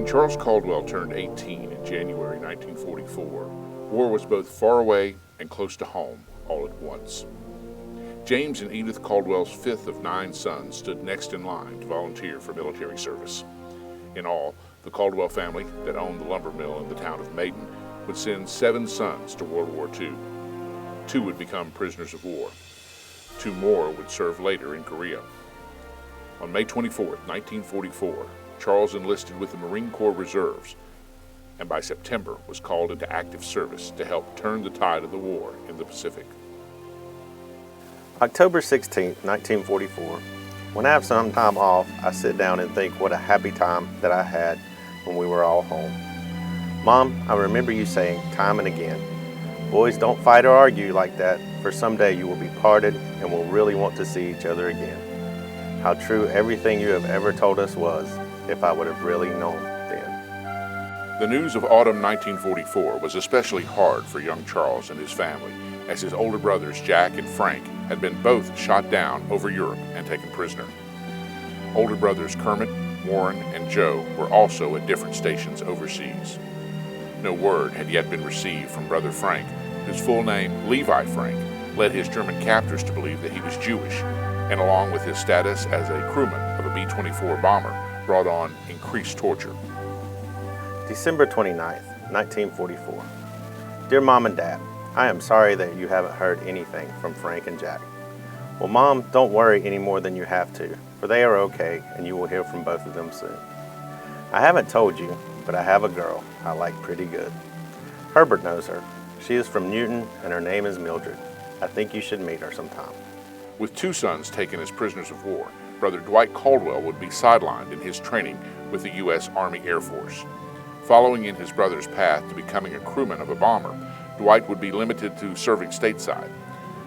When Charles Caldwell turned 18 in January 1944, war was both far away and close to home all at once. James and Edith Caldwell's fifth of 9 sons stood next in line to volunteer for military service. In all, the Caldwell family that owned the lumber mill in the town of Maiden would send 7 sons to World War II. 2 would become prisoners of war. 2 more would serve later in Korea. On May 24, 1944, Charles enlisted with the Marine Corps Reserves, and by September was called into active service to help turn the tide of the war in the Pacific. October 16, 1944. When I have some time off, I sit down and think what a happy time that I had when we were all home. Mom, I remember you saying time and again, boys, don't fight or argue like that, for someday you will be parted and will really want to see each other again. How true everything you have ever told us was, if I would have really known then. The news of autumn 1944 was especially hard for young Charles and his family, as his older brothers Jack and Frank had been both shot down over Europe and taken prisoner. Older brothers Kermit, Warren, and Joe were also at different stations overseas. No word had yet been received from brother Frank, whose full name, Levi Frank, led his German captors to believe that he was Jewish, and along with his status as a crewman of a B-24 bomber, brought on increased torture. December 29th, 1944. Dear Mom and Dad, I am sorry that you haven't heard anything from Frank and Jack. Well, Mom, don't worry any more than you have to, for they are okay, and you will hear from both of them soon. I haven't told you, but I have a girl I like pretty good. Herbert knows her. She is from Newton, and her name is Mildred. I think you should meet her sometime. With 2 sons taken as prisoners of war, brother Dwight Caldwell would be sidelined in his training with the U.S. Army Air Force. Following in his brother's path to becoming a crewman of a bomber, Dwight would be limited to serving stateside.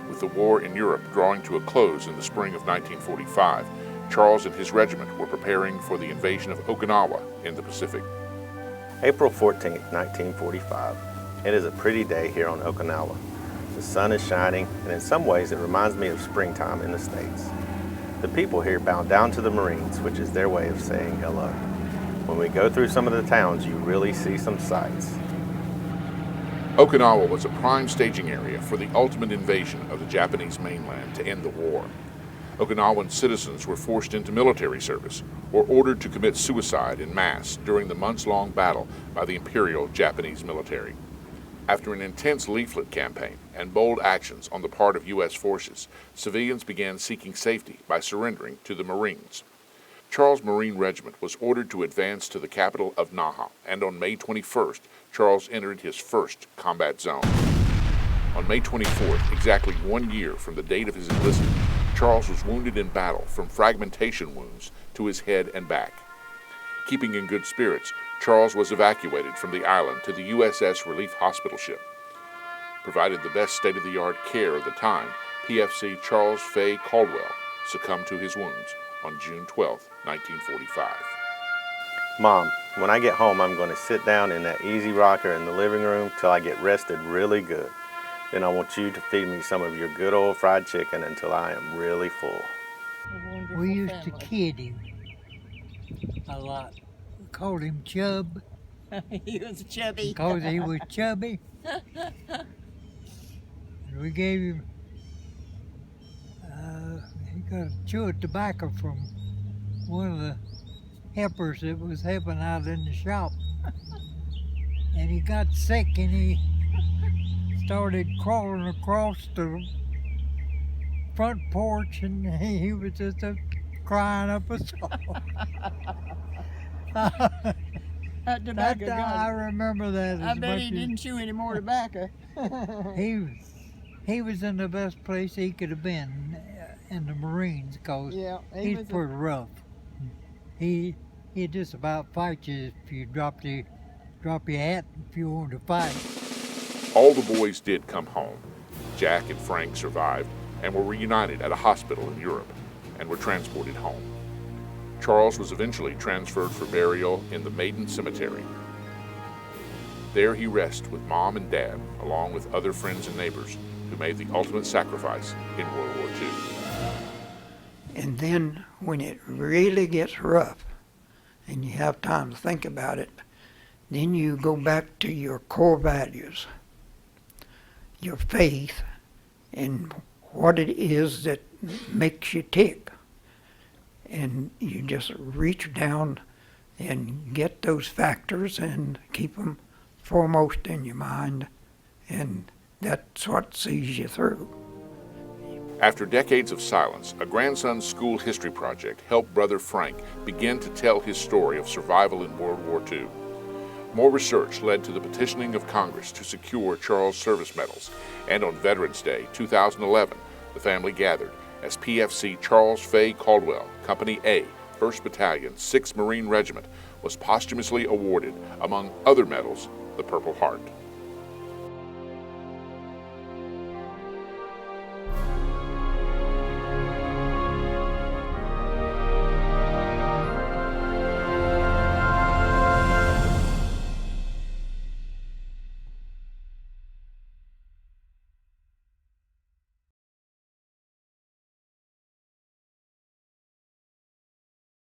With the war in Europe drawing to a close in the spring of 1945, Charles and his regiment were preparing for the invasion of Okinawa in the Pacific. April 14, 1945. It is a pretty day here on Okinawa. The sun is shining, and in some ways it reminds me of springtime in the States. The people here bow down to the Marines, which is their way of saying hello. When we go through some of the towns, you really see some sights. Okinawa was a prime staging area for the ultimate invasion of the Japanese mainland to end the war. Okinawan citizens were forced into military service or ordered to commit suicide en masse during the months-long battle by the Imperial Japanese military. After an intense leaflet campaign and bold actions on the part of U.S. forces, civilians began seeking safety by surrendering to the Marines. Charles' Marine Regiment was ordered to advance to the capital of Naha, and on May 21st, Charles entered his first combat zone. On May 24th, exactly 1 year from the date of his enlistment, Charles was wounded in battle from fragmentation wounds to his head and back. Keeping in good spirits, Charles was evacuated from the island to the USS Relief Hospital ship. Provided the best state-of-the-art care of the time, PFC Charles Fay Caldwell succumbed to his wounds on June 12, 1945. Mom, when I get home, I'm going to sit down in that easy rocker in the living room till I get rested really good. Then I want you to feed me some of your good old fried chicken until I am really full. We used to kid him a lot. We called him Chub. He was chubby. Because he was chubby. And we gave him, he got a chew of tobacco from one of the helpers that was helping out in the shop. And he got sick and he started crawling across the front porch, and he was just crying up a storm. That tobacco I remember that. I bet he didn't chew any more tobacco. He was in the best place he could have been in the Marines, because he's pretty rough. He'd just about fight you if you drop your hat if you wanted to fight. All the boys did come home. Jack and Frank survived and were reunited at a hospital in Europe and were transported home. Charles was eventually transferred for burial in the Maiden Cemetery. There he rests with Mom and Dad, along with other friends and neighbors who made the ultimate sacrifice in World War II. And then when it really gets rough and you have time to think about it, then you go back to your core values, your faith, and what it is that makes you tick. And you just reach down and get those factors and keep them foremost in your mind, and that's what sees you through. After decades of silence, a grandson's school history project helped Brother Frank begin to tell his story of survival in World War II. More research led to the petitioning of Congress to secure Charles service medals, and on Veterans Day 2011, the family gathered as PFC Charles Fay Caldwell, Company A, 1st Battalion, 6th Marine Regiment, was posthumously awarded, among other medals, the Purple Heart.